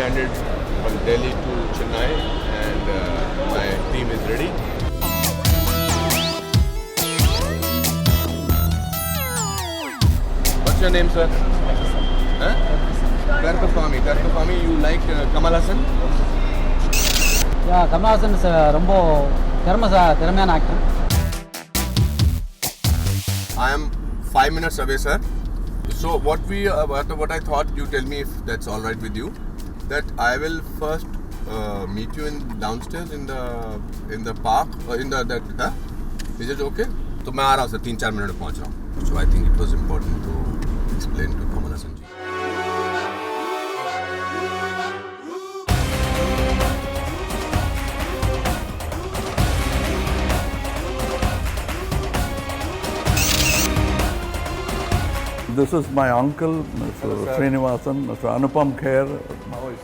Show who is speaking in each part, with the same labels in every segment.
Speaker 1: landed from Delhi to Chennai and my team is ready. What's your name, sir? Huh? Karthaswamy, you like Kamal Haasan?
Speaker 2: Yeah, Kamal Haasan is ரொம்ப திறமையான actor.
Speaker 1: I am 5 minutes away, sir. So what I thought, you tell me if that's all right with you, that I will first meet you in downstairs in the park or in the huh? Is it okay? तो मैं आ रहा हूँ sir 3-4 minute में पहुँच रहा हूँ. So I think it was important to explain to Kamal Haasan ji.
Speaker 3: This is my uncle, Mr. Srinivasan, Mr. Anupam Kher,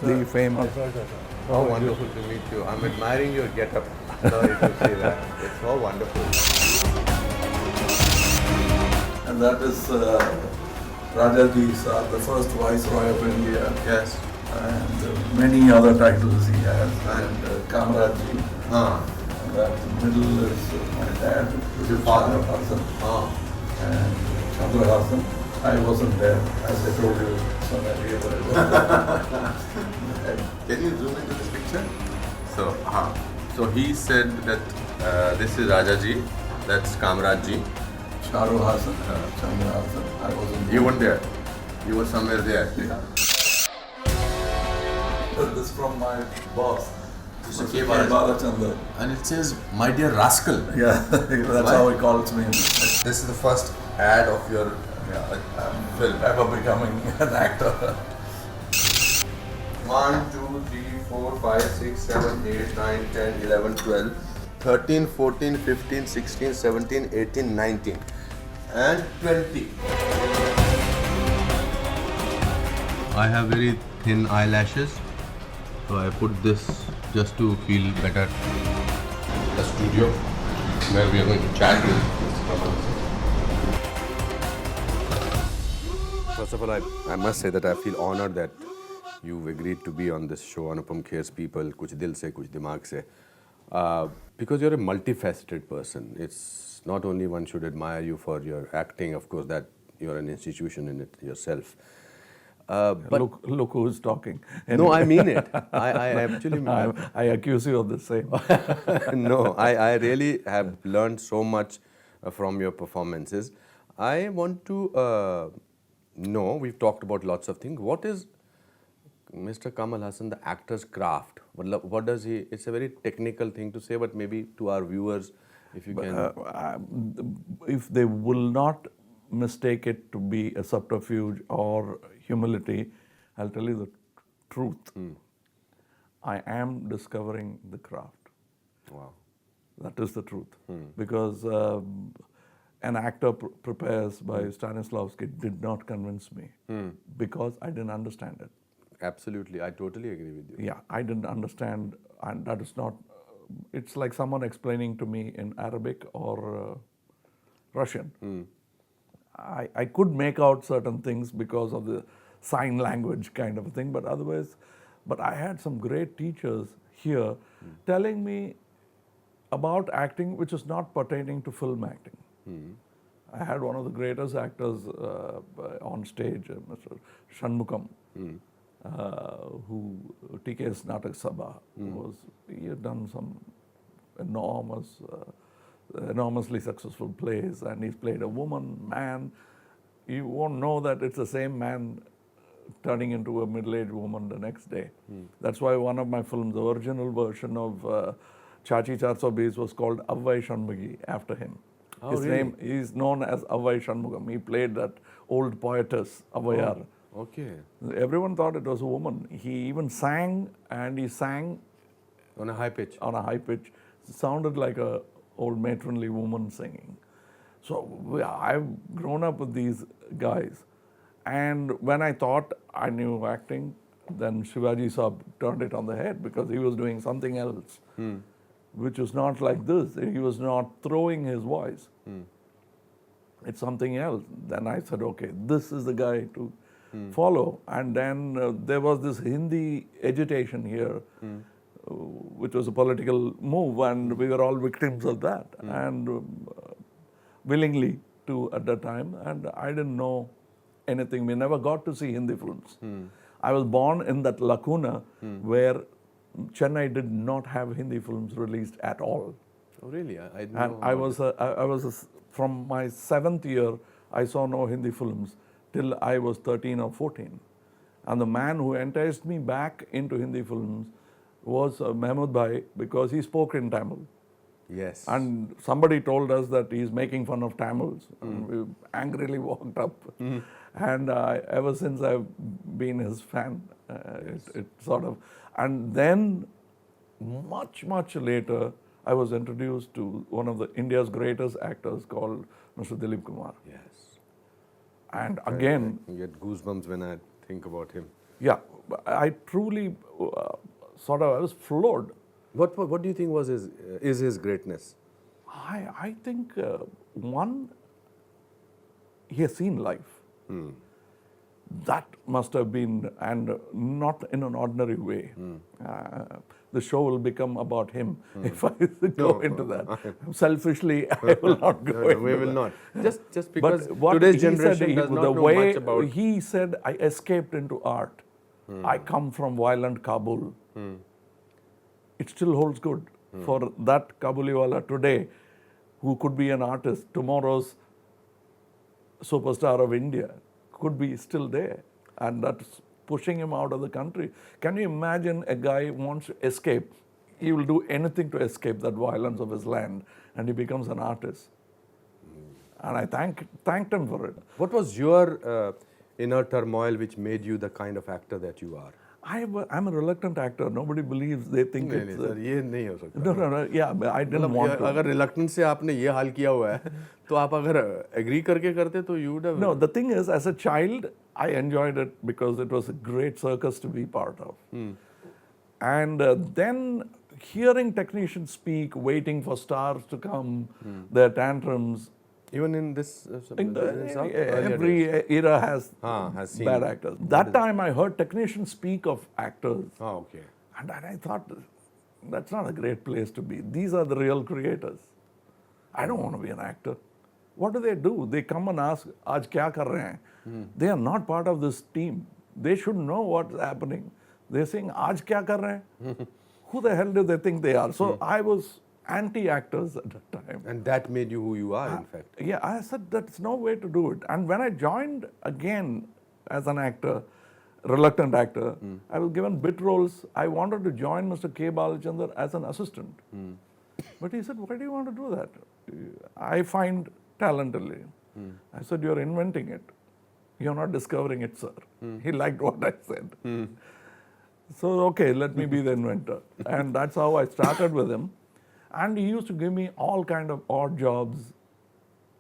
Speaker 3: the famous.
Speaker 1: How wonderful to meet you. I'm admiring your get-up. Sorry to say that. It's so wonderful.
Speaker 3: And that is Rajaji, the first Viceroy of India.
Speaker 1: Yes.
Speaker 3: And many other titles he has. And Kamaraji. And that middle is my dad,
Speaker 1: Your father.
Speaker 3: Haasan. And Chandra Haasan. I wasn't there, as I told you some earlier.
Speaker 1: Can you zoom into this picture? So he said that this is Rajaji, that's Kamrajji.
Speaker 3: Charu Haasan, Chandra Haasan. I wasn't there.
Speaker 1: You weren't there. You were somewhere there.
Speaker 3: Yeah. This is from my boss.
Speaker 1: Mr.
Speaker 3: K. Balachandra.
Speaker 1: And it says, "My dear rascal."
Speaker 3: Yeah, that's how he calls me.
Speaker 1: This is the first ad of your film.
Speaker 3: Ever becoming an actor.
Speaker 1: 1, 2, 3, 4, 5, 6, 7, 8, 9, 10, 11, 12, 13, 14, 15, 16, 17, 18, 19 and 20. I have very thin eyelashes, so I put this just to feel better. The studio where we are going to chat with Mr. Kamal. First of all, I must say that I feel honored that you've agreed to be on this show, Anupam Kher's People, kuch dil se, kuch dimag se. Because you're a multifaceted person. It's not only one should admire you for your acting, of course, that you're an institution in it yourself.
Speaker 3: But look who is talking.
Speaker 1: No, I mean it. I actually mean it.
Speaker 3: I accuse you of the same.
Speaker 1: No, I really have learned so much from your performances. I want to know, we've talked about lots of things. What is Mr. Kamal Haasan, the actor's craft? What does he, it's a very technical thing to say, but maybe to our viewers, if you can.
Speaker 3: If they will not mistake it to be a subterfuge or humility, I'll tell you the truth. I am discovering the craft.
Speaker 1: Wow.
Speaker 3: That is the truth. Because an actor prepares by Stanislavski did not convince me because I didn't understand it.
Speaker 1: Absolutely, I totally agree with you.
Speaker 3: Yeah, I didn't understand, and that is not, it's like someone explaining to me in Arabic or Russian. I could make out certain things because of the sign language kind of a thing, but otherwise, but I had some great teachers here telling me about acting which is not pertaining to film acting. I had one of the greatest actors on stage, Mr. Shanmugam, who TK's Natak Sabha he had done some enormously successful plays, and he's played a woman, man. You won't know that it's the same man turning into a middle-aged woman the next day. That's why one of my films, the original version of Chachi 420 was called Avvai Shanmugi after him.
Speaker 1: Oh,
Speaker 3: His
Speaker 1: really?
Speaker 3: name is known as Avvai Shanmugam. He played that old poetess, Avvayar.
Speaker 1: Oh, okay.
Speaker 3: Everyone thought it was a woman. He even sang, and he sang
Speaker 1: On a high pitch.
Speaker 3: on a high pitch. It sounded like a old matronly woman singing. So I've grown up with these guys. And when I thought I knew acting, then Shivaji Saab turned it on the head because he was doing something else, which was not like this. He was not throwing his voice. It's something else. Then I said, okay, this is the guy to follow. And then there was this Hindi agitation here, which was a political move, and we were all victims of that, and willingly too at that time. And I didn't know anything. We never got to see Hindi films. I was born in that lacuna where Chennai did not have Hindi films released at all.
Speaker 4: Oh, really? I didn't
Speaker 3: And
Speaker 4: know
Speaker 3: I
Speaker 4: about
Speaker 3: was from my 7th year, I saw no Hindi films till I was 13 or 14. And the man who enticed me back into Hindi films was Mahmood Bhai, because he spoke in Tamil.
Speaker 4: Yes.
Speaker 3: And somebody told us that he's making fun of Tamils. And we angrily walked up. And ever since I've been his fan, it sort of. And then, much later, I was introduced to one of India's greatest actors called Mr. Dilip Kumar.
Speaker 4: Yes.
Speaker 3: And again,
Speaker 4: I get goosebumps when I think about him.
Speaker 3: yeah, I truly I was floored.
Speaker 4: What do you think was his greatness?
Speaker 3: I think one, he has seen life. That must have been, and not in an ordinary way. The show will become about him if I go into that. Selfishly, I will not go into
Speaker 4: we will
Speaker 3: that.
Speaker 4: not. Just because
Speaker 3: But what
Speaker 4: today's
Speaker 3: he said,
Speaker 4: generation does not
Speaker 3: the
Speaker 4: know
Speaker 3: way
Speaker 4: much about.
Speaker 3: he said, I escaped into art. I come from violent Kabul. It still holds good for that Kabuliwala today, who could be an artist, tomorrow's superstar of India, could be still there. And that's pushing him out of the country. Can you imagine a guy who wants to escape? He will do anything to escape that violence of his land, and he becomes an artist. And I thanked him for it.
Speaker 4: What was your inner turmoil which made you the kind of actor that you are?
Speaker 3: I'm a reluctant actor. Nobody believes. They think
Speaker 4: नहीं
Speaker 3: it's...
Speaker 4: नहीं sir ये नहीं हो सकता.
Speaker 3: No. Yeah, I didn't want to.
Speaker 4: अगर reluctance से आपने ये हाल किया हुआ है तो आप अगर agree करके करते तो you would have.
Speaker 3: No, the thing is, as a child, I enjoyed it because it was a great circus to be part of. And then hearing technicians speak, waiting for stars to come, their tantrums.
Speaker 4: Even in this.
Speaker 3: In
Speaker 4: in South,
Speaker 3: every era has
Speaker 4: has seen
Speaker 3: bad actors. That time I heard technicians speak of actors.
Speaker 4: Oh, okay.
Speaker 3: And I thought, that's not a great place to be. These are the real creators. I don't want to be an actor. What do? They come and ask, "Aaj kya kar rahe hain?" They are not part of this team. They should know what's happening. They're saying, "Aaj kya kar rahe hain?" Who the hell do they think they are? So I was anti-actors at that time.
Speaker 4: And that made you who you are, in fact.
Speaker 3: Yeah, I said, that's no way to do it. And when I joined again as an actor, reluctant actor, I was given bit roles. I wanted to join Mr. K. Balachandar as an assistant. But he said, why do you want to do that? I find talent in you. I said, you're inventing it. You're not discovering it, sir. He liked what I said. So, okay, let me be the inventor. And that's how I started with him. And he used to give me all kind of odd jobs,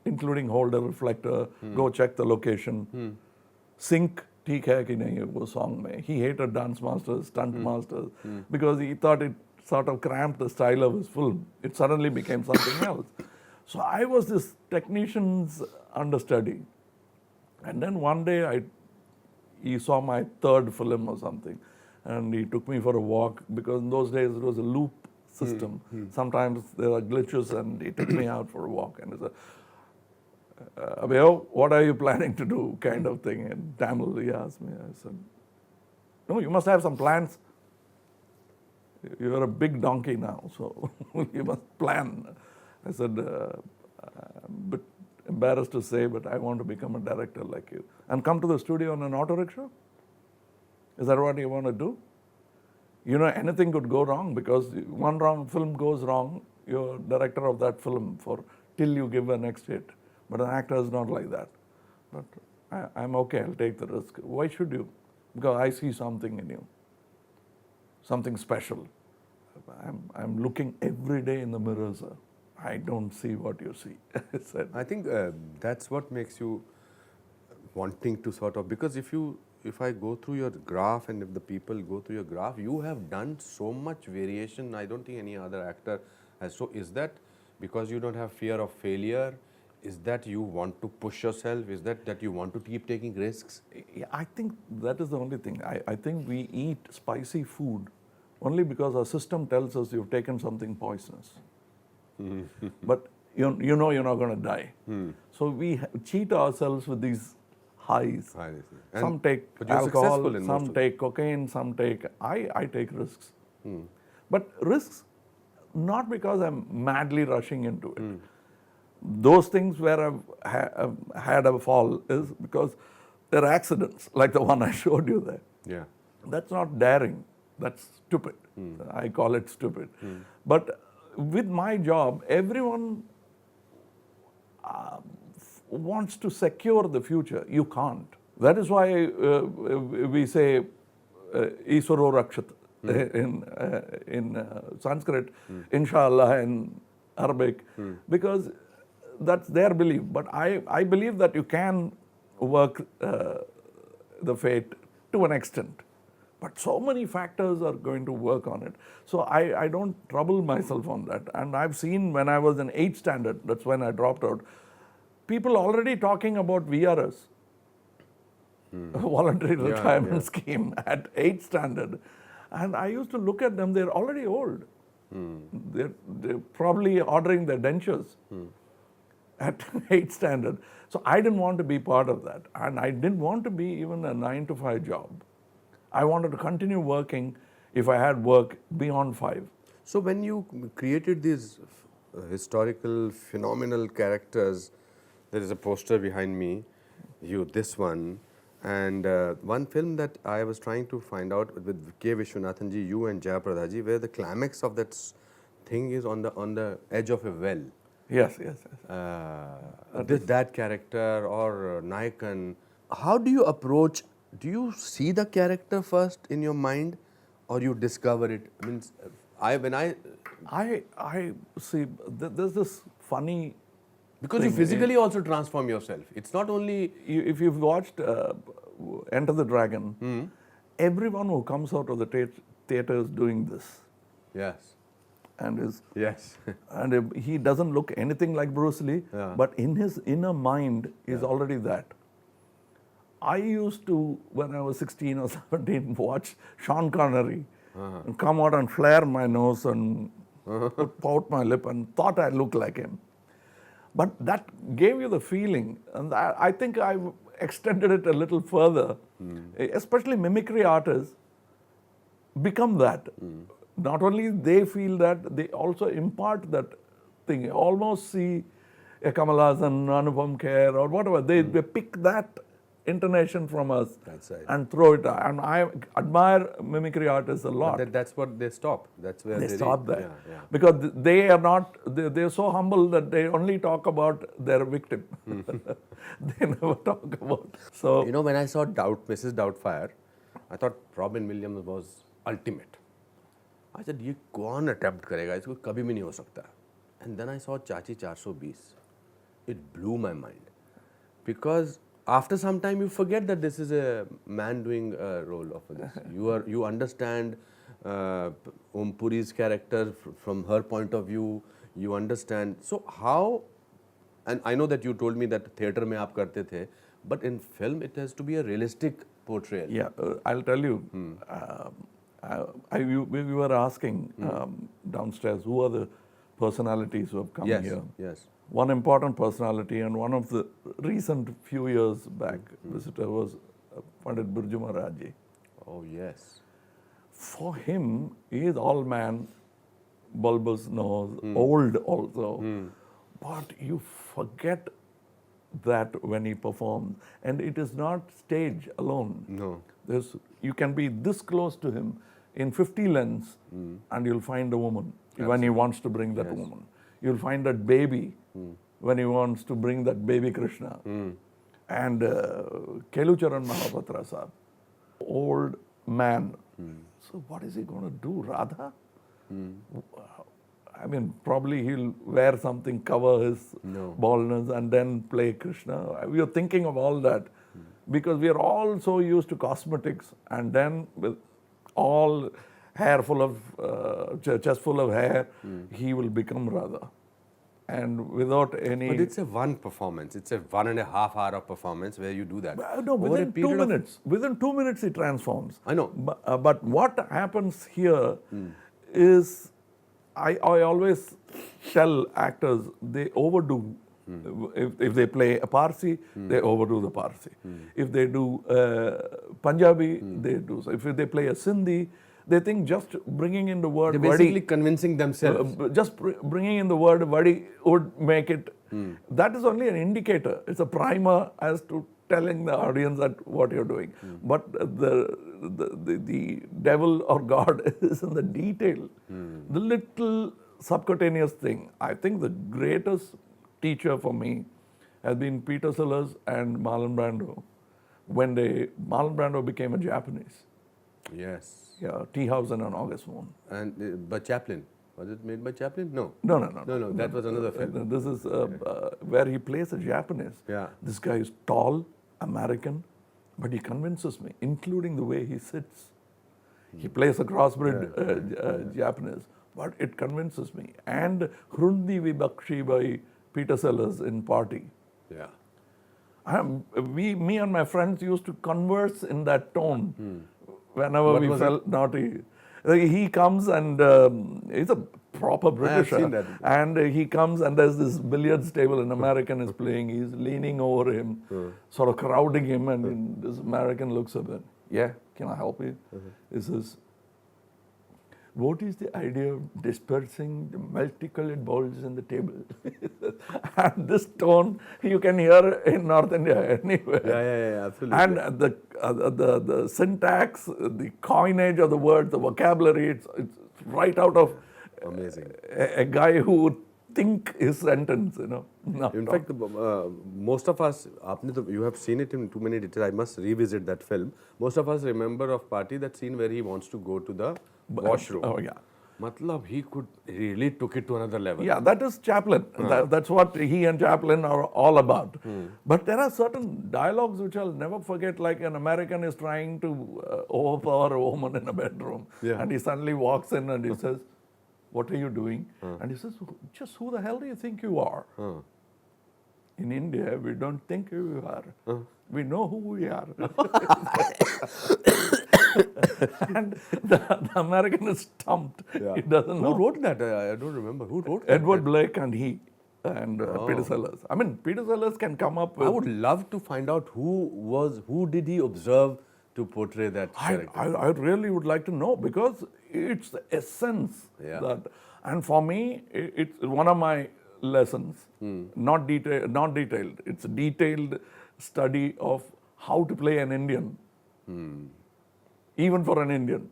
Speaker 3: including hold a reflector, go check the location, sync ठीक है कि नहीं वो song में. He hated dance masters, stunt masters, because he thought it sort of cramped the style of his film. It suddenly became something else. So I was this technician's understudy. And then one day he saw my third film or something, and he took me for a walk, because in those days it was a loop system. Sometimes there are glitches, and he took me out for a walk, and he said, Abhayo, what are you planning to do, kind of thing. In Tamil, he asked me. I said, no, you must have some plans. You're a big donkey now, so you must plan. I said, I'm a bit embarrassed to say, but I want to become a director like you. And come to the studio on an auto rickshaw? Is that what you want to do? You know, anything could go wrong, because one wrong film goes wrong, you're director of that film till you give a next hit. But an actor is not like that. But I'm okay, I'll take the risk. Why should you? Because I see something in you, something special. I'm looking every day in the mirror, sir. I don't see what you see. I said.
Speaker 4: I think that's what makes you wanting to sort of, because if I go through your graph, and if the people go through your graph, you have done so much variation. I don't think any other actor has. So is that because you don't have fear of failure? Is that you want to push yourself? Is that you want to keep taking risks?
Speaker 3: Yeah, I think that is the only thing. I think we eat spicy food only because our system tells us you've taken something poisonous. But you know you're not going to die. So we cheat ourselves with these highs. Some take
Speaker 4: but you're
Speaker 3: alcohol,
Speaker 4: successful in most
Speaker 3: some
Speaker 4: of
Speaker 3: take cocaine, some take... I take risks. But risks not because I'm madly rushing into it. Those things where I've had a fall is because they're accidents, like the one I showed you there.
Speaker 4: Yeah.
Speaker 3: That's not daring, that's stupid. I call it stupid. But with my job, everyone wants to secure the future. You can't. That is why we say Iswaro Rakshat in Sanskrit, Inshallah in Arabic, because that's their belief. But I believe that you can work the fate to an extent. But so many factors are going to work on it. So I don't trouble myself on that. And I've seen when I was in 8th standard, that's when I dropped out, people already talking about VRS, voluntary retirement scheme at 8th standard. And I used to look at them, they're already old. They're probably ordering their dentures at 8th standard. So I didn't want to be part of that. And I didn't want to be even a 9-to-5 job. I wanted to continue working if I had work beyond 5.
Speaker 4: So when you created these historical, phenomenal characters, there is a poster behind me, this one, and one film that I was trying to find out with K. Vishwanathan ji, you and Jayaprada ji, where the climax of that thing is on the edge of a well.
Speaker 3: Yes.
Speaker 4: That character or Nayakan, how do you approach? Do you see the character first in your mind, or you discover it? I
Speaker 3: see. There's this funny.
Speaker 4: Because you physically also transform yourself. It's not only...
Speaker 3: If you've watched Enter the Dragon, everyone who comes out of the theatre is doing this.
Speaker 4: Yes.
Speaker 3: And
Speaker 4: Yes.
Speaker 3: and he doesn't look anything like Bruce Lee, but in his inner mind is already that. I used to, when I was 16 or 17, watch Sean Connery and come out and flare my nose and pout my lip and thought I looked like him. But that gave you the feeling, and I think I extended it a little further. Especially mimicry artists become that. Not only they feel that, they also impart that thing. You almost see a Kamal Haasan, Anupam Kher or whatever. They pick that intonation from us and throw it out. And I admire mimicry artists a lot.
Speaker 4: But that's what they stop. That's where
Speaker 3: they stop that.
Speaker 4: Yeah.
Speaker 3: Because they are not, they're so humble that they only talk about their victim. They never talk about. So,
Speaker 4: you know, when I saw Mrs. Doubtfire, I thought Robin Williams was ultimate. I said, ये कौन attempt करेगा? इसको कभी भी नहीं हो सकता. And then I saw Chachi 420. It blew my mind. Because after some time you forget that this is a man doing a role of this. You understand Om Puri's character from her point of view. You understand. So how, and I know that you told me that theatre में आप करते थे, but in film it has to be a realistic portrayal.
Speaker 3: Yeah, I'll tell you. We were asking downstairs who are the personalities who have come here.
Speaker 4: Yes.
Speaker 3: One important personality and one of the recent few years back visitor was Pandit Birju Maharaj.
Speaker 4: Oh yes.
Speaker 3: For him, he is all man, bulbous nose, old also. But you forget that when he performs. And it is not stage alone.
Speaker 4: No.
Speaker 3: You can be this close to him in 50 lens and you'll find a woman when he wants to bring that woman. You'll find that baby when he wants to bring that baby Krishna. And Kelucharan Mahapatra Sahib, old man. So what is he going to do, Radha? I mean, probably he'll wear something, cover his baldness and then play Krishna. We are thinking of all that because we are all so used to cosmetics, and then with all hair full of, chest full of hair, he will become Radha. and without any.
Speaker 4: But it's a one performance. It's a 1.5 hour of performance where you do that.
Speaker 3: No,
Speaker 4: Over a
Speaker 3: within 2
Speaker 4: period of-
Speaker 3: minutes. Within 2 minutes, he transforms.
Speaker 4: I know.
Speaker 3: But what happens here is, I always tell actors they overdo. If they play a Parsi, they overdo the Parsi. If they do Punjabi, they do. So if they play a Sindhi, they think just bringing in the word
Speaker 4: They're
Speaker 3: vadi,
Speaker 4: basically convincing themselves.
Speaker 3: bringing in the word vadi would make it. That is only an indicator. It's a primer as to telling the audience that what you're doing. But the devil or God is in the detail. The little subcutaneous thing. I think the greatest teacher for me has been Peter Sellers and Marlon Brando. When Marlon Brando became a Japanese.
Speaker 4: Yes.
Speaker 3: Yeah, Tea House and an August Moon.
Speaker 4: And by Chaplin. Was it made by Chaplin? No.
Speaker 3: No.
Speaker 4: No, that was another film.
Speaker 3: This is where he plays a Japanese.
Speaker 4: Yeah.
Speaker 3: This guy is tall, American, but he convinces me, including the way he sits. He plays a crossbred Japanese, but it convinces me. And Hrundi Vibakshi by Peter Sellers in Party.
Speaker 4: Yeah.
Speaker 3: Me and my friends used to converse in that tone whenever we felt naughty. He comes and he's a proper Britisher.
Speaker 4: seen that.
Speaker 3: And he comes and there's this billiards table an American is playing. He's leaning over him, sort of crowding him, and this American looks at him. Yeah, can I help you? He says, what is the idea of dispersing the multicolored balls on the table? And this tone you can hear in North India anywhere.
Speaker 4: Yeah, absolutely.
Speaker 3: And the syntax, the coinage of the words, the vocabulary, it's right out of
Speaker 4: Amazing.
Speaker 3: a guy who would think his sentence, not
Speaker 4: In
Speaker 3: talk.
Speaker 4: fact, most of us, you have seen it in too many details. I must revisit that film. Most of us remember of Party, that scene where he wants to go to the washroom.
Speaker 3: Oh, yeah.
Speaker 4: Matlab, he really took it to another level.
Speaker 3: Yeah, that is Chaplin. That's what he and Chaplin are all about. But there are certain dialogues which I'll never forget, like an American is trying to overpower a woman in a bedroom.
Speaker 4: Yeah.
Speaker 3: And he suddenly walks in and he says, what are you doing? And he says, just who the hell do you think you are? In India, we don't think who we are. We know who we are. And the American is stumped.
Speaker 4: Yeah.
Speaker 3: He doesn't know.
Speaker 4: Who wrote that? I don't remember. Who wrote that?
Speaker 3: Edward Blake and he and Peter Sellers. I mean, Peter Sellers can come up with...
Speaker 4: I would love to find out who did he observe to portray that character.
Speaker 3: I really would like to know, because it's the essence.
Speaker 4: Yeah.
Speaker 3: And for me, it's one of my lessons. Not detailed. It's a detailed study of how to play an Indian. Even for an Indian.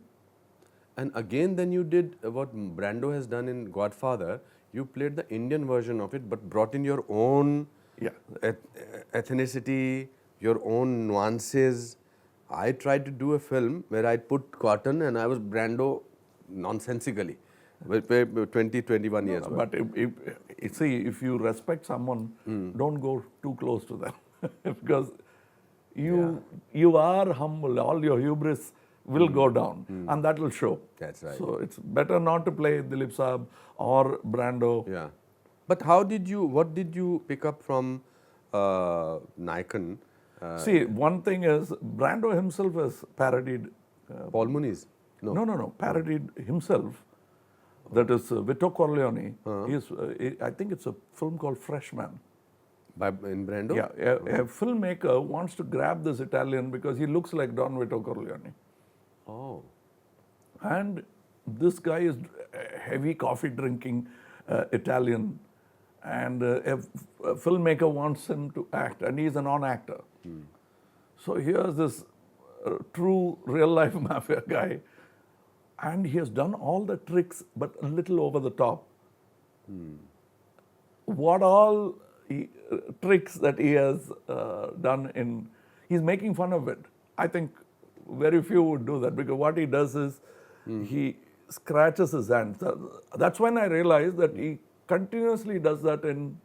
Speaker 4: And again, then you did what Brando has done in Godfather. You played the Indian version of it, but brought in your own ethnicity, your own nuances. I tried to do a film where I put cotton and I was Brando nonsensically. 20, 21 years.
Speaker 3: But if you respect someone, don't go too close to them. Because you are humble. All your hubris will go down, and that will show.
Speaker 4: That's right.
Speaker 3: So it's better not to play Dilip Saab or Brando.
Speaker 4: Yeah. But what did you pick up from Naikan?
Speaker 3: See, one thing is, Brando himself has parodied.
Speaker 4: Paul Muniz?
Speaker 3: No, parodied himself. That is Vito Corleone. I think it's a film called Freshman.
Speaker 4: In Brando?
Speaker 3: Yeah, a filmmaker wants to grab this Italian because he looks like Don Vito Corleone.
Speaker 4: Oh.
Speaker 3: And this guy is a heavy coffee drinking Italian, and a filmmaker wants him to act, and he's a non-actor. So here's this true real life mafia guy, and he has done all the tricks but a little over the top. What all tricks that he has done he's making fun of it. I think very few would do that, because what he does is he scratches his hands. That's when I realized that he continuously does that in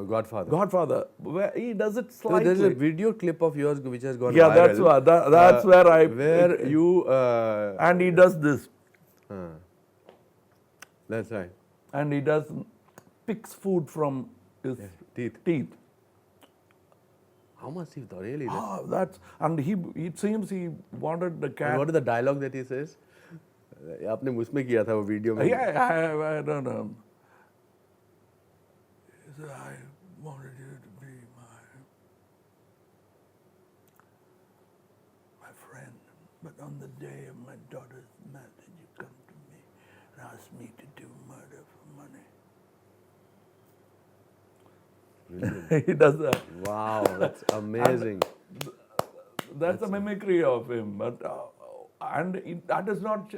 Speaker 3: Godfather, where he does it slightly.
Speaker 4: There's a video clip of yours which has gone viral.
Speaker 3: Yeah, that's where
Speaker 4: where you
Speaker 3: and he does this.
Speaker 4: That's right.
Speaker 3: And he does picks food from his teeth.
Speaker 4: How much he thought, really?
Speaker 3: Ah, and it seems he wanted the
Speaker 4: And
Speaker 3: cat.
Speaker 4: what is the dialogue that he says? आपने उसमें किया था वो video में.
Speaker 3: Yeah, I don't know. He said, I wanted you to be my friend, but on the day of my daughter's marriage, you come to me and ask me to do murder for money.
Speaker 4: Brilliant.
Speaker 3: He does that.
Speaker 4: Wow, that's amazing.
Speaker 3: That's a mimicry of him, but that is not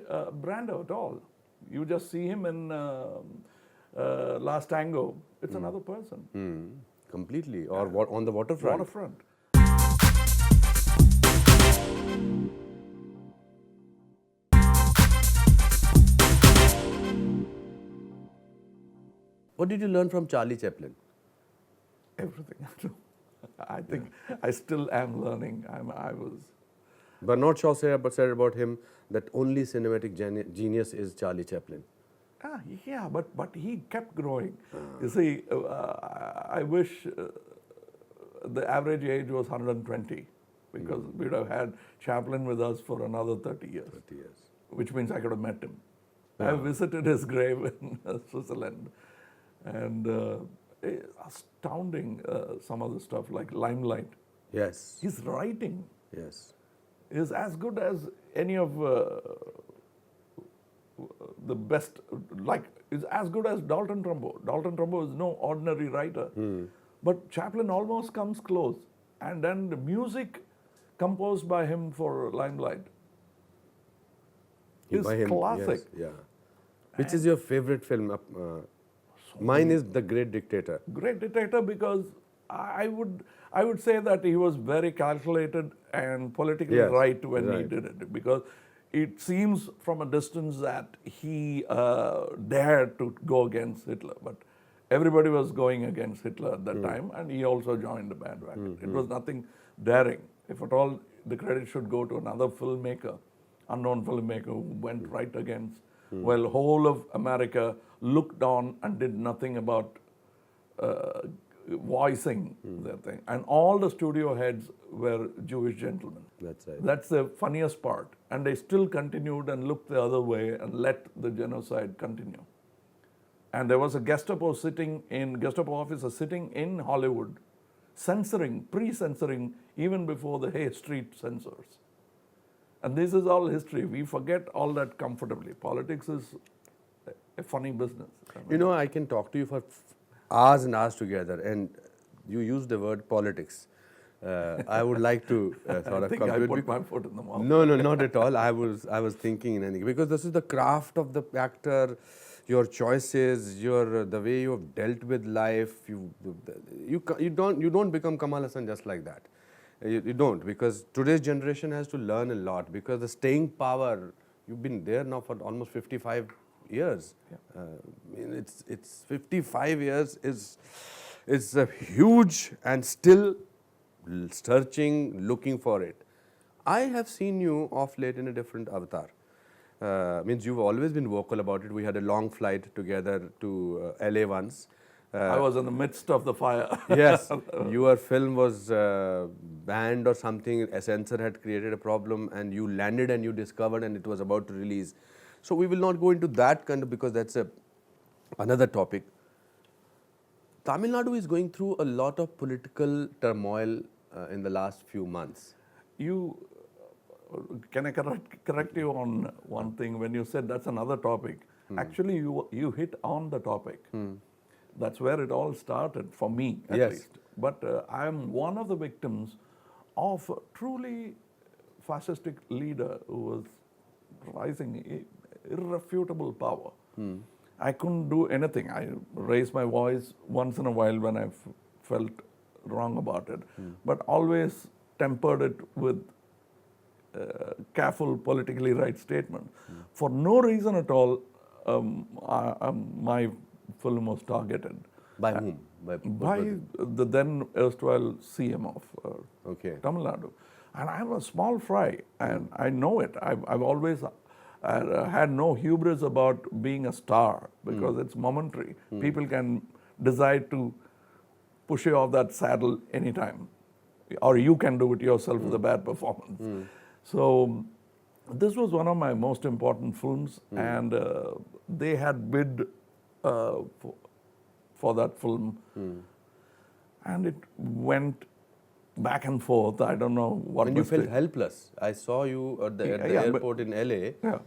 Speaker 3: Brando at all. You just see him in Last Tango. It's another person.
Speaker 4: Completely. Or what on the waterfront?
Speaker 3: Waterfront.
Speaker 4: What did you learn from Charlie Chaplin?
Speaker 3: Everything I do. I think I still am learning. I was.
Speaker 4: Bernard Shaw said about him that only cinematic genius is Charlie Chaplin.
Speaker 3: Yeah, but he kept growing. You see, I wish the average age was 120 because we'd have had Chaplin with us for another 30 years.
Speaker 4: 30 years.
Speaker 3: Which means I could have met him. I visited his grave in Switzerland, and astounding some of the stuff like Limelight.
Speaker 4: Yes.
Speaker 3: His writing
Speaker 4: Yes.
Speaker 3: is as good as any of the best, like is as good as Dalton Trumbo. Dalton Trumbo is no ordinary writer, but Chaplin almost comes close. And then the music composed by him for Limelight is
Speaker 4: By him,
Speaker 3: classic.
Speaker 4: yes, yeah. Which is your favorite film? Mine is The Great Dictator.
Speaker 3: Great dictator because I would say that he was very calculated and politically
Speaker 4: Yes,
Speaker 3: right when he
Speaker 4: right.
Speaker 3: did it, because it seems from a distance that he dared to go against Hitler, but everybody was going against Hitler at that time, and he also joined the bandwagon. It was nothing daring. If at all, the credit should go to another filmmaker, unknown filmmaker who went right against, while whole of America looked on and did nothing about voicing their thing. And all the studio heads were Jewish gentlemen.
Speaker 4: That's right.
Speaker 3: That's the funniest part. And they still continued and looked the other way and let the genocide continue. And there was a Gestapo officer sitting in Hollywood, censoring, pre-censoring, even before the Hay Street censors. And this is all history. We forget all that comfortably. Politics is a funny business.
Speaker 4: You know, I can talk to you for hours and hours together, and you use the word politics. I would like to sort
Speaker 3: I
Speaker 4: of
Speaker 3: think I
Speaker 4: conclude.
Speaker 3: put my foot in the mouth.
Speaker 4: No, not at all. I was thinking in anything, because this is the craft of the actor, your choices, the way you have dealt with life. You don't become Kamal Haasan just like that. You don't, because today's generation has to learn a lot, because the staying power, you've been there now for almost 55 years. Yeah. It's 55 years is a huge, and still searching, looking for it. I have seen you off late in a different avatar. Means you've always been vocal about it. We had a long flight together to LA once.
Speaker 3: I was in the midst of the fire.
Speaker 4: Yes, your film was banned or something. A censor had created a problem, and you landed and you discovered, and it was about to release. So we will not go into that kind of, because that's another topic. Tamil Nadu is going through a lot of political turmoil in the last few months.
Speaker 3: Can I correct you on one thing? When you said that's another topic, actually you hit on the topic. That's where it all started, for me at least. But I am one of the victims of a truly fascistic leader who was rising irrefutable power. I couldn't do anything. I raised my voice once in a while when I felt wrong about it, but always tempered it with careful, politically right statement. For no reason at all, my film was targeted.
Speaker 4: By whom?
Speaker 3: By the then erstwhile CM of Tamil Nadu. And I'm a small fry, and I know it. I've always had no hubris about being a star, because it's momentary. People can decide to push you off that saddle anytime. Or you can do it yourself with a bad performance. So this was one of my most important films, and they had bid for that film. And it went back and forth. I don't know what
Speaker 4: And you
Speaker 3: mistake.
Speaker 4: felt helpless. I saw you at the
Speaker 3: Yeah, but-
Speaker 4: airport in LA
Speaker 3: Yeah.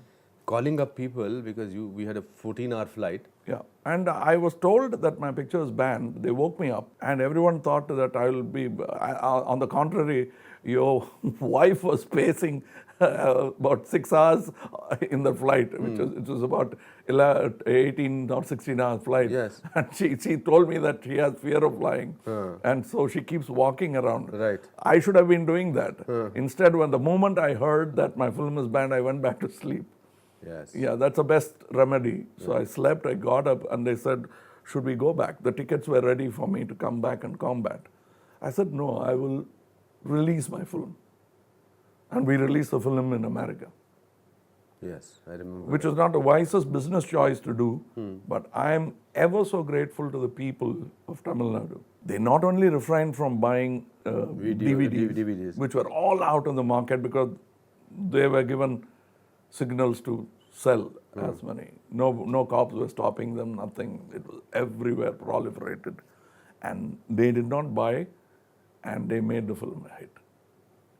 Speaker 4: calling up people because we had a 14-hour flight.
Speaker 3: Yeah, and I was told that my picture was banned. They woke me up, and everyone thought that I will be. On the contrary, your wife was pacing about 6 hours in the flight, which was about 18 or 16 hours flight.
Speaker 4: Yes.
Speaker 3: And she told me that she has fear of flying, and so she keeps walking around.
Speaker 4: Right.
Speaker 3: I should have been doing that. Instead, when the moment I heard that my film is banned, I went back to sleep.
Speaker 4: Yes.
Speaker 3: Yeah, that's the best remedy. So I slept, I got up, and they said, should we go back? The tickets were ready for me to come back and combat. I said, no, I will release my film. And we released the film in America,
Speaker 4: Yes, I remember.
Speaker 3: which was not the wisest business choice to do, but I am ever so grateful to the people of Tamil Nadu. They not only refrained from buying DVDs, which were all out in the market because they were given signals to sell as many. No cops were stopping them, nothing. It was everywhere proliferated. And they did not buy, and they made the film a hit.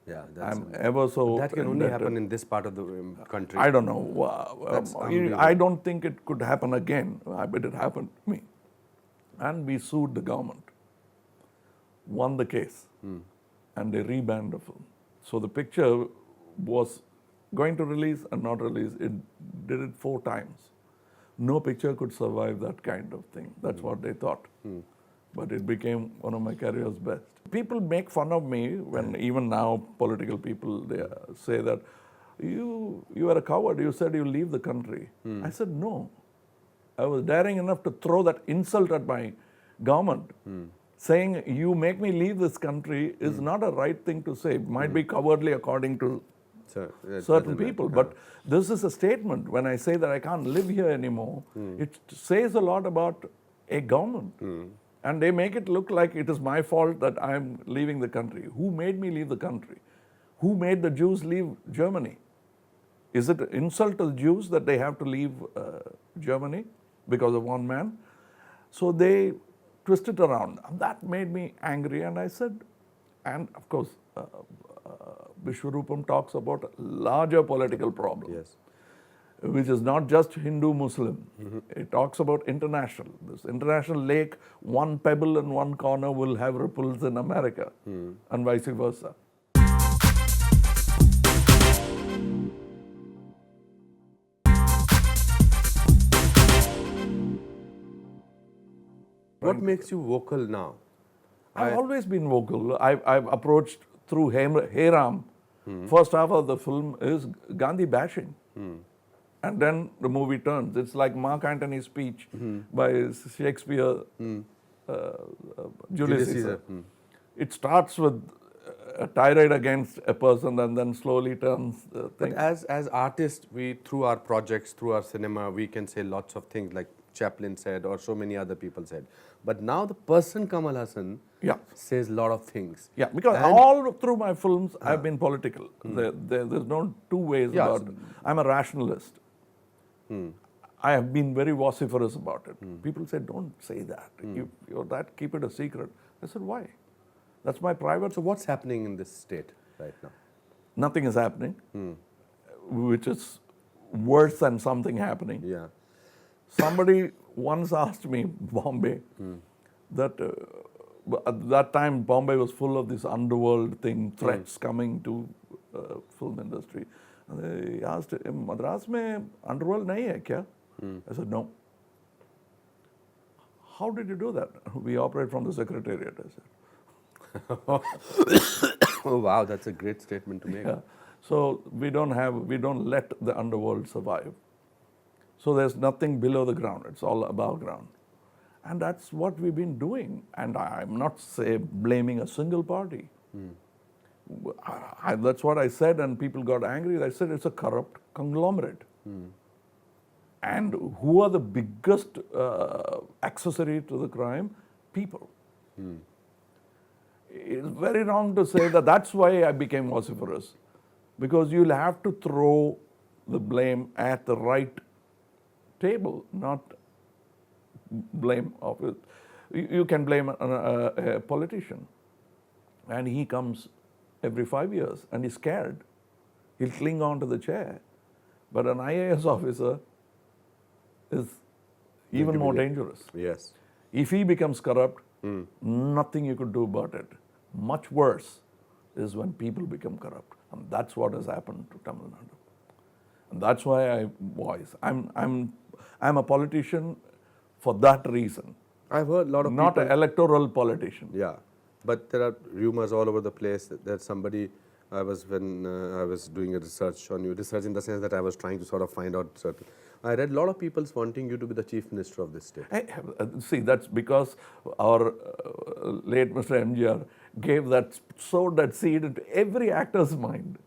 Speaker 4: Yeah, that's
Speaker 3: I'm ever so
Speaker 4: that can only
Speaker 3: indebted.
Speaker 4: happen in this part of the country.
Speaker 3: I don't know.
Speaker 4: That's
Speaker 3: I
Speaker 4: unbelievable.
Speaker 3: don't think it could happen again. I bet it happened to me. And we sued the government, won the case, and they rebanned the film. So the picture was going to release and not release. It did it 4 times. No picture could survive that kind of thing. That's what they thought. But it became one of my career's best. People make fun of me when even now political people, they say that you are a coward. You said you leave the country. I said no. I was daring enough to throw that insult at my government. Saying you make me leave this country is not a right thing to say. It might be cowardly according to certain people. But this is a statement. When I say that I can't live here anymore, it says a lot about a government. And they make it look like it is my fault that I'm leaving the country. Who made me leave the country? Who made the Jews leave Germany? Is it an insult to the Jews that they have to leave Germany because of one man? So they twist it around. That made me angry, and I said, and of course, Vishwarupam talks about a larger political problem.
Speaker 4: Yes.
Speaker 3: Which is not just Hindu-Muslim. It talks about international. This international lake, one pebble in one corner will have ripples in America, and vice versa.
Speaker 4: What makes you vocal now?
Speaker 3: I've always been vocal. I've approached through Heram. First half of the film is Gandhi bashing. And then the movie turns. It's like Mark Antony's speech by Shakespeare, Julius Caesar. It starts with a tirade against a person and then slowly turns the
Speaker 4: But
Speaker 3: thing.
Speaker 4: as artists, we through our projects, through our cinema, we can say lots of things like Chaplin said or so many other people said. But now the person Kamal Haasan
Speaker 3: Yeah.
Speaker 4: says a lot of things.
Speaker 3: Yeah, because
Speaker 4: And-
Speaker 3: all through my films, I've been political. There's no two ways
Speaker 4: Yeah,
Speaker 3: about it. I'm a rationalist. I have been very vociferous about it. People say, don't say that. If you're that, keep it a secret. I said, why? That's my private.
Speaker 4: So what's happening in this state right now?
Speaker 3: Nothing is happening, which is worse than something happening.
Speaker 4: Yeah.
Speaker 3: Somebody once asked me, Bombay, that at that time Bombay was full of this underworld thing, threats coming to film industry. And they asked him, Madras mein underworld nahi hai kya? I said, no. How did you do that? We operate from the secretariat, I said.
Speaker 4: Oh wow, that's a great statement to make.
Speaker 3: Yeah. So we don't let the underworld survive. So there's nothing below the ground. It's all above ground. And that's what we've been doing. And I'm not blaming a single party. That's what I said, and people got angry. I said it's a corrupt conglomerate. And who are the biggest accessory to the crime? People. It's very wrong to say that that's why I became vociferous. Because you'll have to throw the blame at the right table, not blame of it. You can blame a politician. And he comes every 5 years and he's scared. He'll cling on to the chair. But an IAS officer is even more dangerous.
Speaker 4: Yes.
Speaker 3: If he becomes corrupt, nothing you could do about it. Much worse is when people become corrupt. And that's what has happened to Tamil Nadu. And that's why I voice. I'm a politician for that reason.
Speaker 4: I've heard a lot of
Speaker 3: Not
Speaker 4: people.
Speaker 3: an electoral politician.
Speaker 4: Yeah, but there are rumors all over the place that somebody, I was doing a research on you, research in the sense that I was trying to sort of find out certain. I read a lot of people wanting you to be the chief minister of this state.
Speaker 3: See, that's because our late Mr. MGR sowed that seed into every actor's mind.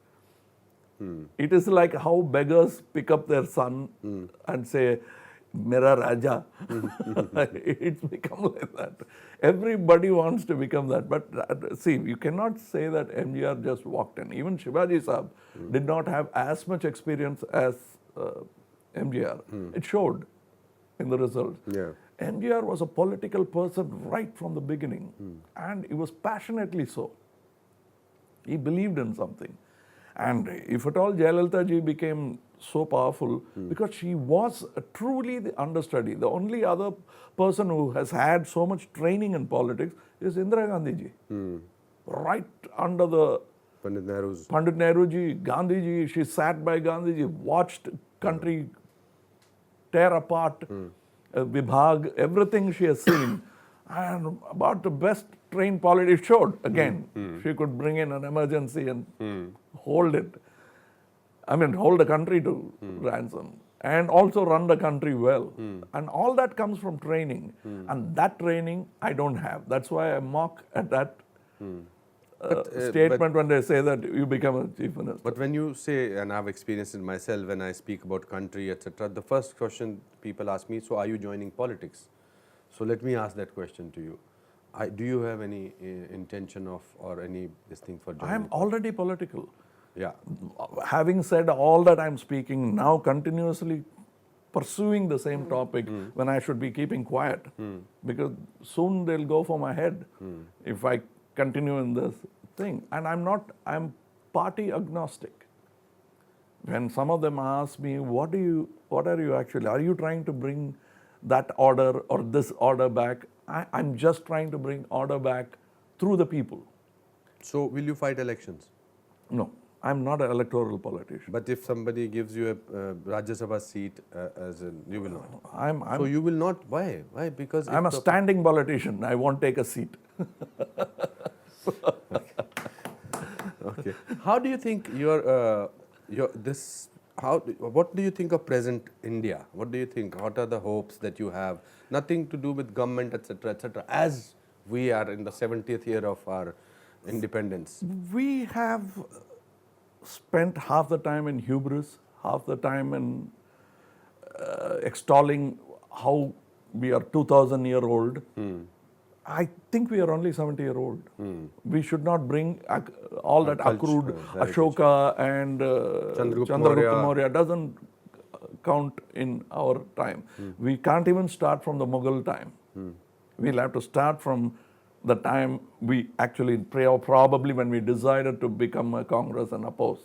Speaker 3: It is like how beggars pick up their son and say, Mera Raja. It's become like that. Everybody wants to become that. But see, you cannot say that MGR just walked in. Even Shivaji Saab did not have as much experience as MGR. It showed in the results.
Speaker 4: Yeah.
Speaker 3: MGR was a political person right from the beginning. And he was passionately so. He believed in something. And if at all Jayalalitha ji became so powerful, because she was truly the understudy. The only other person who has had so much training in politics is Indira Gandhi ji. Right under the Pandit Nehru ji, Gandhi ji, she sat by Gandhi ji, watched country tear apart, Vibhag, everything she has seen. And about the best trained politician showed, again, she could bring in an emergency and hold it. I mean, hold the country to ransom and also run the country well. And all that comes from training. And that training I don't have. That's why I mock at that statement when they say that you become a chief minister.
Speaker 4: But when you say, and I've experienced it myself when I speak about country, etc., the first question people ask me, so are you joining politics? So let me ask that question to you. Do you have any intention of or any this thing for joining?
Speaker 3: I am already political.
Speaker 4: Yeah.
Speaker 3: Having said all that I'm speaking, now continuously pursuing the same topic when I should be keeping quiet. Because soon they'll go for my head if I continue in this thing. And I'm party agnostic. When some of them ask me, what are you actually, are you trying to bring that order or this order back? I'm just trying to bring order back through the people.
Speaker 4: So will you fight elections?
Speaker 3: No, I'm not an electoral politician.
Speaker 4: But if somebody gives you a Rajya Sabha seat, you will not. So you will not. Why? Why? Because
Speaker 3: I'm a standing politician. I won't take a seat.
Speaker 4: Okay. How do you think what do you think of present India? What do you think? What are the hopes that you have? Nothing to do with government, etc., etc. As we are in the 70th year of our independence.
Speaker 3: We have spent half the time in hubris, half the time in extolling how we are 2,000 year old. I think we are only 70-year-old. We should not bring all that accrued Ashoka and Chandragupta Maurya doesn't count in our time. We can't even start from the Mughal time. We'll have to start from the time we actually, probably when we decided to become a Congress and oppose.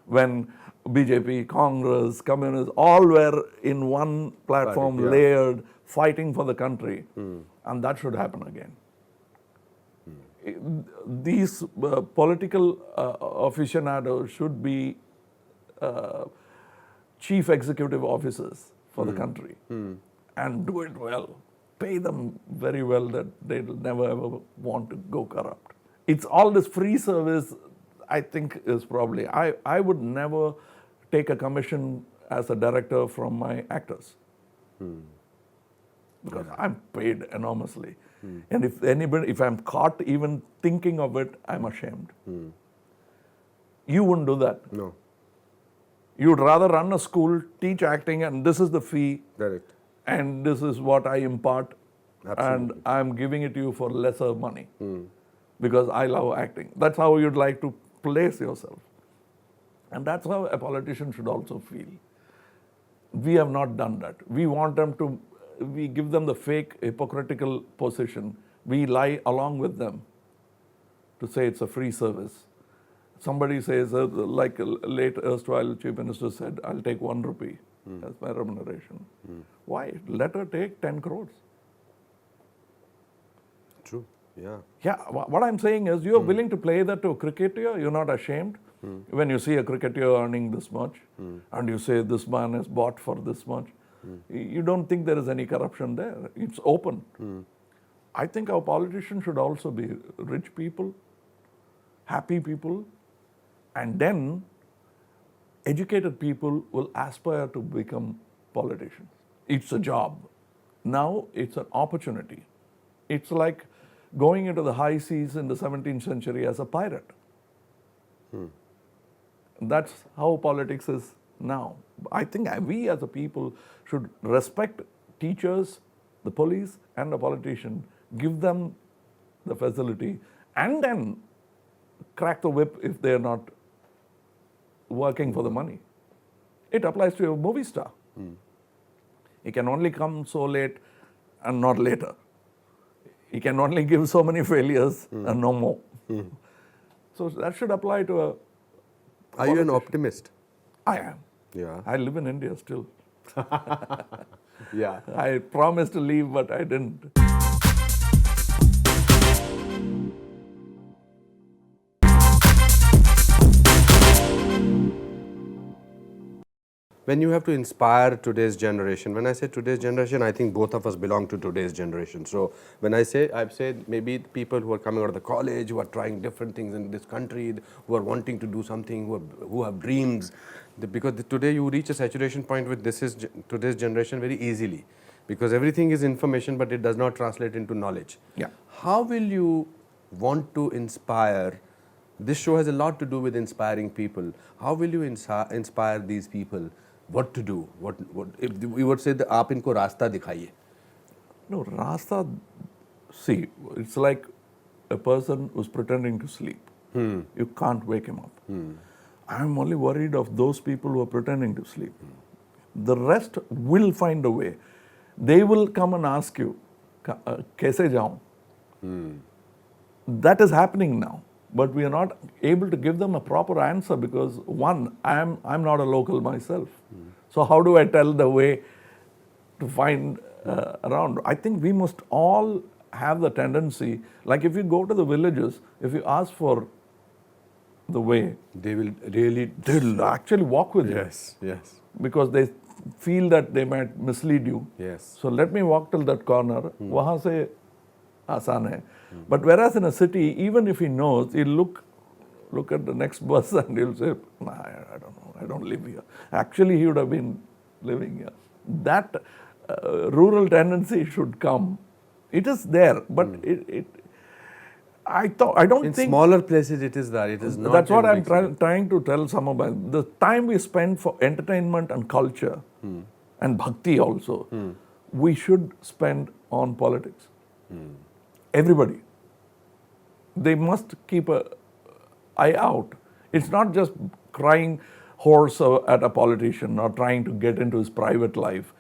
Speaker 3: When BJP, Congress, Communists, all were in one platform, layered, fighting for the country. And that should happen again. These political aficionados should be chief executive officers for the country and do it well. Pay them very well that they'll never ever want to go corrupt. It's all this free service, I think, is probably. I would never take a commission as a director from my actors. Because I'm paid enormously. And if I'm caught even thinking of it, I'm ashamed. You wouldn't do that.
Speaker 4: No.
Speaker 3: You'd rather run a school, teach acting, and this is the fee,
Speaker 4: Correct.
Speaker 3: and this is what I impart,
Speaker 4: Absolutely.
Speaker 3: and I'm giving it to you for lesser money because I love acting. That's how you'd like to place yourself. And that's how a politician should also feel. We have not done that. We want them to, we give them the fake hypocritical position. We lie along with them to say it's a free service. Somebody says, like late erstwhile Chief Minister said, I'll take 1 rupee as my remuneration. Why? Let her take 10 crores.
Speaker 4: True. Yeah.
Speaker 3: Yeah, what I'm saying is you're willing to play that to a cricketer, you're not ashamed. When you see a cricketer earning this much and you say this man is bought for this much, you don't think there is any corruption there. It's open. I think our politicians should also be rich people, happy people, and then educated people will aspire to become politicians. It's a job. Now it's an opportunity. It's like going into the high seas in the 17th century as a pirate. That's how politics is now. I think we as a people should respect teachers, the police, and the politician, give them the facility, and then crack the whip if they're not working for the money. It applies to a movie star. He can only come so late and not later. He can only give so many failures and no more. So that should apply to a
Speaker 4: Are you an optimist?
Speaker 3: I am.
Speaker 4: Yeah.
Speaker 3: I live in India still.
Speaker 4: Yeah.
Speaker 3: I promised to leave, but I didn't.
Speaker 4: When you have to inspire today's generation, when I say today's generation, I think both of us belong to today's generation. So when I say, I've said maybe people who are coming out of the college, who are trying different things in this country, who are wanting to do something, who have dreams, because today you reach a saturation point with today's generation very easily, because everything is information, but it does not translate into knowledge.
Speaker 3: Yeah.
Speaker 4: How will you want to inspire? This show has a lot to do with inspiring people. How will you inspire these people? What to do? What if we would say that आप इनको रास्ता दिखाइए?
Speaker 3: No, Rasta, see, it's like a person who's pretending to sleep. You can't wake him up. I'm only worried of those people who are pretending to sleep. The rest will find a way. They will come and ask you, कैसे जाऊं? That is happening now. But we are not able to give them a proper answer because, one, I'm not a local myself. So how do I tell the way to find around? I think we must all have the tendency, like if you go to the villages, if you ask for the way, they'll actually walk with you.
Speaker 4: Yes, yes.
Speaker 3: Because they feel that they might mislead you.
Speaker 4: Yes.
Speaker 3: So let me walk till that corner. वहाँ से आसान है. But whereas in a city, even if he knows, he'll look at the next bus and he'll say, nah, I don't know, I don't live here. Actually, he would have been living here. That rural tendency should come. It is there, but I don't
Speaker 4: In
Speaker 3: think...
Speaker 4: smaller places it is there, it is not.
Speaker 3: That's what
Speaker 4: in
Speaker 3: I'm
Speaker 4: big cities.
Speaker 3: trying to tell some of us. The time we spend for entertainment and culture and bhakti also, we should spend on politics. Everybody. They must keep an eye out. It's not just crying horse at a politician or trying to get into his private life.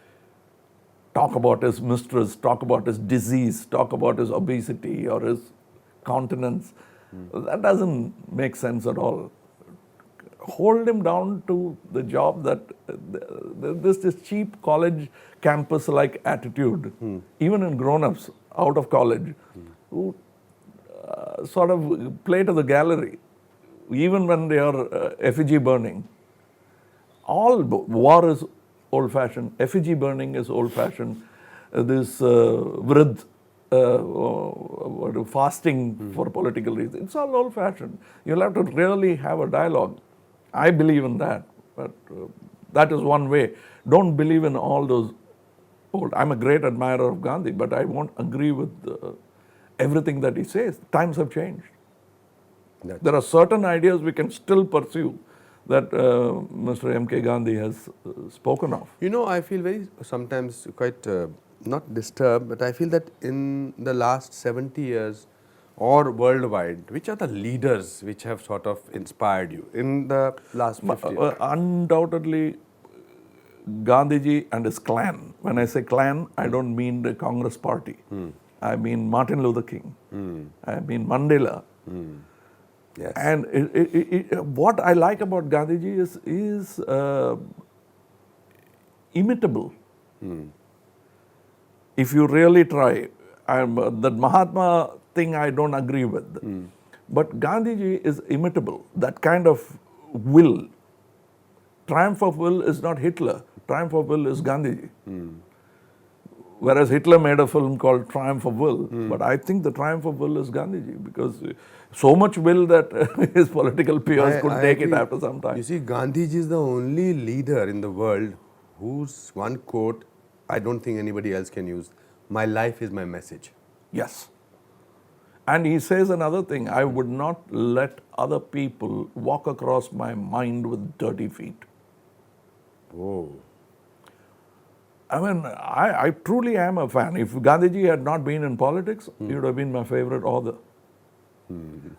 Speaker 3: Talk about his mistress, talk about his disease, talk about his obesity or his continence. That doesn't make sense at all. Hold him down to the job that this cheap college campus-like attitude, even in grown-ups out of college, who sort of play to the gallery, even when they are effigy burning. All war is old-fashioned, effigy burning is old-fashioned, this vrid, fasting for political reasons, it's all old-fashioned. You'll have to really have a dialogue. I believe in that, but that is one way. Don't believe in all those old. I'm a great admirer of Gandhi, but I won't agree with everything that he says. Times have changed. There are certain ideas we can still pursue. that Mr. M.K. Gandhi has spoken of.
Speaker 4: You know, I feel very sometimes quite not disturbed, but I feel that in the last 70 years or worldwide, which are the leaders which have sort of inspired you in the last 50 years?
Speaker 3: Undoubtedly, Gandhiji and his clan. When I say clan, I don't mean the Congress party. I mean Martin Luther King. I mean Mandela.
Speaker 4: Yes.
Speaker 3: And what I like about Gandhiji is imitable. If you really try, the Mahatma thing I don't agree with. But Gandhiji is imitable. That kind of will. Triumph of will is not Hitler. Triumph of will is Gandhiji. Whereas Hitler made a film called Triumph of Will. But I think the Triumph of Will is Gandhiji, because so much will that his political peers could take it after some time.
Speaker 4: You see, Gandhiji is the only leader in the world whose one quote I don't think anybody else can use: "My life is my message."
Speaker 3: Yes. And he says another thing: I would not let other people walk across my mind with dirty feet.
Speaker 4: Whoa.
Speaker 3: I mean, I truly am a fan. If Gandhiji had not been in politics, he would have been my favorite author.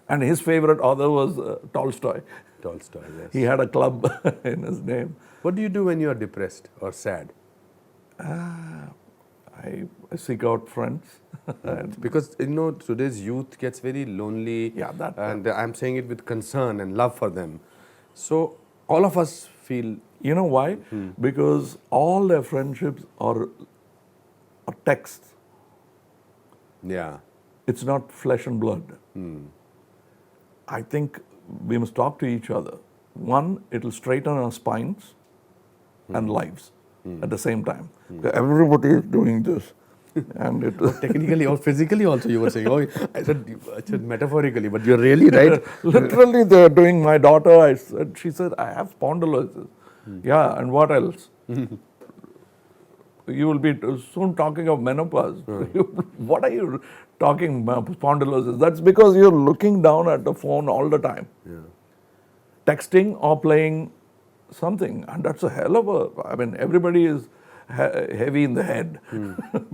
Speaker 3: And his favorite author was Tolstoy.
Speaker 4: Tolstoy, yes.
Speaker 3: He had a club in his name.
Speaker 4: What do you do when you are depressed or sad?
Speaker 3: I seek out friends.
Speaker 4: Because you know today's youth gets very lonely.
Speaker 3: Yeah,
Speaker 4: and I'm saying it with concern and love for them. So all of us feel.
Speaker 3: You know why? Because all their friendships are texts.
Speaker 4: Yeah.
Speaker 3: It's not flesh and blood. I think we must talk to each other. One, it'll straighten our spines and lives at the same time. Everybody is doing this. And it
Speaker 4: Technically or physically also you were saying. Oh, I said metaphorically, but you're really right.
Speaker 3: Literally, they're doing. My daughter, she said, I have spondylosis. Yeah, and what else? You will be soon talking of menopause. What are you talking about spondylosis? That's because you're looking down at the phone all the time. Texting or playing something. And that's a hell of a, I mean, everybody is heavy in the head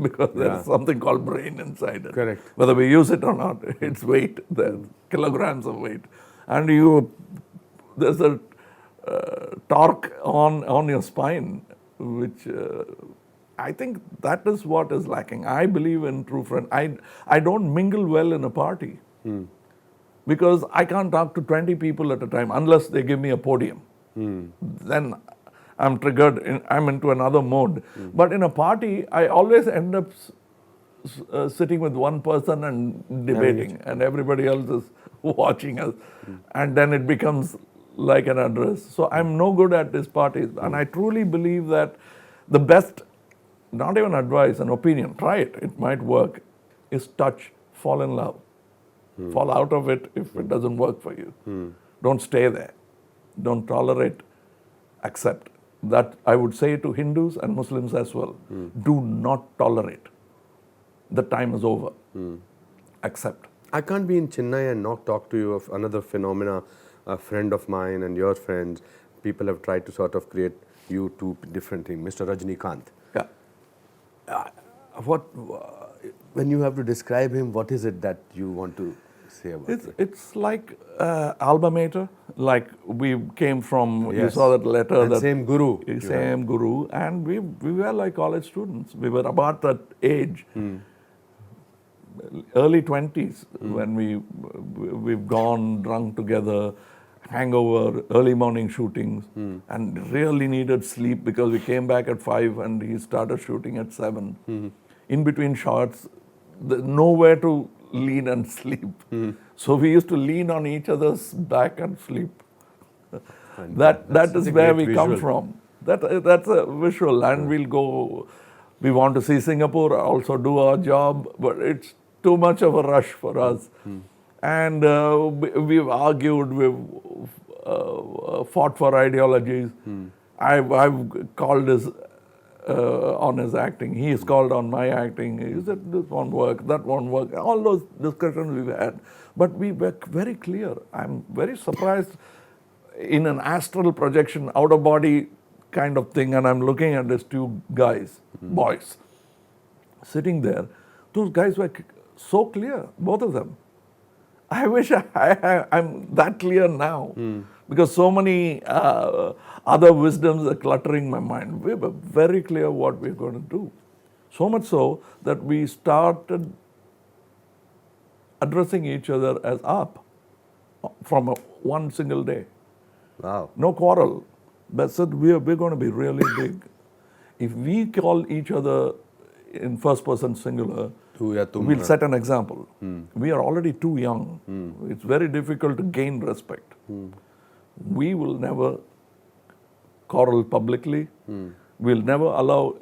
Speaker 3: because there's something called brain inside it.
Speaker 4: Correct.
Speaker 3: Whether we use it or not, it's weight, there's kilograms of weight. And there's a torque on your spine, which I think that is what is lacking. I believe in true friends. I don't mingle well in a party because I can't talk to 20 people at a time unless they give me a podium. Then I'm triggered, I'm into another mode. But in a party, I always end up sitting with one person and debating, and everybody else is watching us. And then it becomes like an address. So I'm no good at these parties. And I truly believe that the best, not even advice, an opinion, try it, it might work, is touch, fall in love. Fall out of it if it doesn't work for you. Don't stay there. Don't tolerate, accept. That I would say to Hindus and Muslims as well. Do not tolerate. The time is over. Accept.
Speaker 4: I can't be in Chennai and not talk to you of another phenomena. A friend of mine and your friends, people have tried to sort of create you two different things. Mr. Rajnikant.
Speaker 3: Yeah.
Speaker 4: When you have to describe him, what is it that you want to say about it?
Speaker 3: It's like alma mater, like we came from, you
Speaker 4: Yes.
Speaker 3: saw that letter.
Speaker 4: And
Speaker 3: that
Speaker 4: same guru.
Speaker 3: Same guru. And we were like college students. We were about that age. Early 20s when we've gone drunk together, hangover, early morning shootings, and really needed sleep because we came back at 5 and he started shooting at 7. In between shots, nowhere to lean and sleep. So we used to lean on each other's back and sleep. That is where we come from. That's a visual, and we'll go. We want to see Singapore, also do our job, but it's too much of a rush for us. And we've argued, we've fought for ideologies. I've called on his acting. He has called on my acting. He said, this won't work, that won't work. All those discussions we've had. But we were very clear. I'm very surprised. in an astral projection, out of body kind of thing, and I'm looking at these two guys, boys, sitting there. Those guys were so clear, both of them. I wish I'm that clear now, because so many other wisdoms are cluttering my mind. We were very clear what we're going to do. So much so that we started addressing each other as up from one single day.
Speaker 4: Wow.
Speaker 3: No quarrel. But said we're going to be really big. If we call each other in first person singular,
Speaker 4: Tu ya tum
Speaker 3: we'll
Speaker 4: hai.
Speaker 3: set an example. We are already too young. It's very difficult to gain respect. We will never quarrel publicly. We'll never allow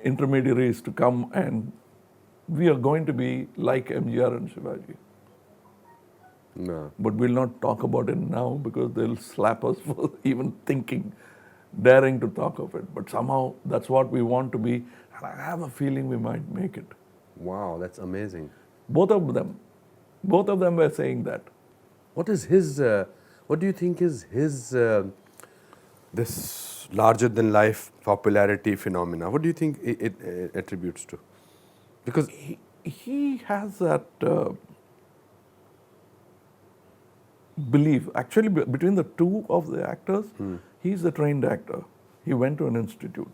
Speaker 3: intermediaries to come, and we are going to be like MGR and Shivaji.
Speaker 4: No.
Speaker 3: But we'll not talk about it now because they'll slap us for even thinking, daring to talk of it. But somehow that's what we want to be, and I have a feeling we might make it.
Speaker 4: Wow, that's amazing.
Speaker 3: Both of them were saying that.
Speaker 4: What is his, what do you think is his, this larger than life popularity phenomena? What do you think it attributes to? Because
Speaker 3: He has that belief. Actually, between the two of the actors, he's a trained actor. He went to an institute.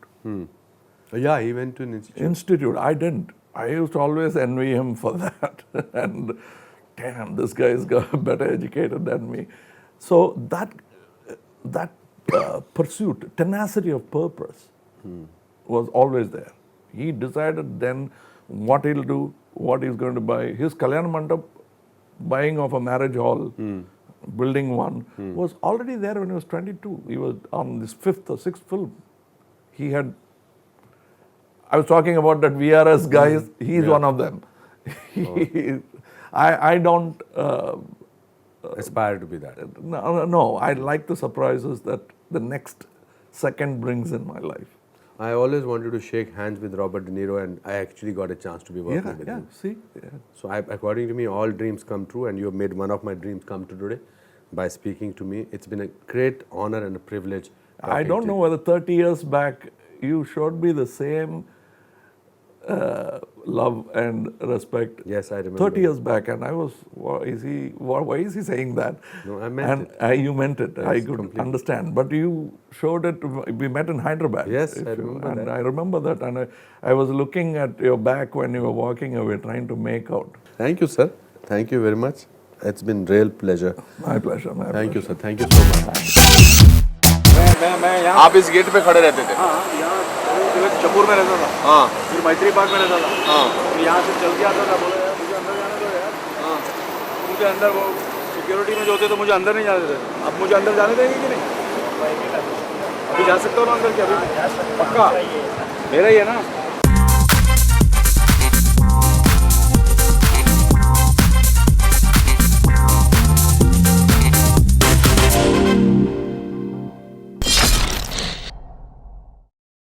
Speaker 4: yeah, he went to an institute.
Speaker 3: I didn't. I used to always envy him for that. And damn, this guy is better educated than me. So that pursuit, tenacity of purpose was always there. He decided then what he'll do, what he's going to buy. His Kalyana Mandap, buying of a marriage hall, building one, was already there when he was 22. He was on this 5th or 6th film. He had, I was talking about that VRS guys, he's one of them. I don't
Speaker 4: Aspire to be that.
Speaker 3: no, I like the surprises that the next second brings in my life.
Speaker 4: I always wanted to shake hands with Robert De Niro, and I actually got a chance to be working with him.
Speaker 3: See? Yeah.
Speaker 4: So according to me, all dreams come true, and you have made one of my dreams come true today by speaking to me. It's been a great honor and a privilege.
Speaker 3: I don't know whether 30 years back you showed me the same love and respect.
Speaker 4: Yes, I remember.
Speaker 3: 30 years back, and I was, why is he saying that?
Speaker 4: No, I meant
Speaker 3: and you meant it.
Speaker 4: Yes,
Speaker 3: I could
Speaker 4: completely.
Speaker 3: understand. But you showed it, we met in Hyderabad.
Speaker 4: Yes,
Speaker 3: if
Speaker 4: I
Speaker 3: you-
Speaker 4: remember
Speaker 3: and
Speaker 4: that.
Speaker 3: I remember that. And I was looking at your back when you were walking away, trying to make out.
Speaker 4: Thank you, sir. Thank you very much. It's been real pleasure.
Speaker 3: My pleasure. My
Speaker 4: Thank you,
Speaker 3: pleasure.
Speaker 4: sir. Thank you so much.
Speaker 2: मैं यहाँ
Speaker 1: आप इस gate पे खड़े रहते थे?
Speaker 2: हाँ यहाँ चपूर में रहता था।
Speaker 1: हाँ
Speaker 2: फिर मैत्री पार्क में रहता था।
Speaker 1: हाँ
Speaker 2: फिर यहाँ से चल के आता था। बोला यार मुझे अंदर जाने दो यार।
Speaker 1: हाँ
Speaker 2: मुझे अंदर वो सिक्योरिटी में जो होते तो मुझे अंदर नहीं जाने देते। अब मुझे अंदर जाने देंगे कि नहीं? अभी जा सकता हूँ ना अंदर क्या? अभी पक्का मेरा ही है ना।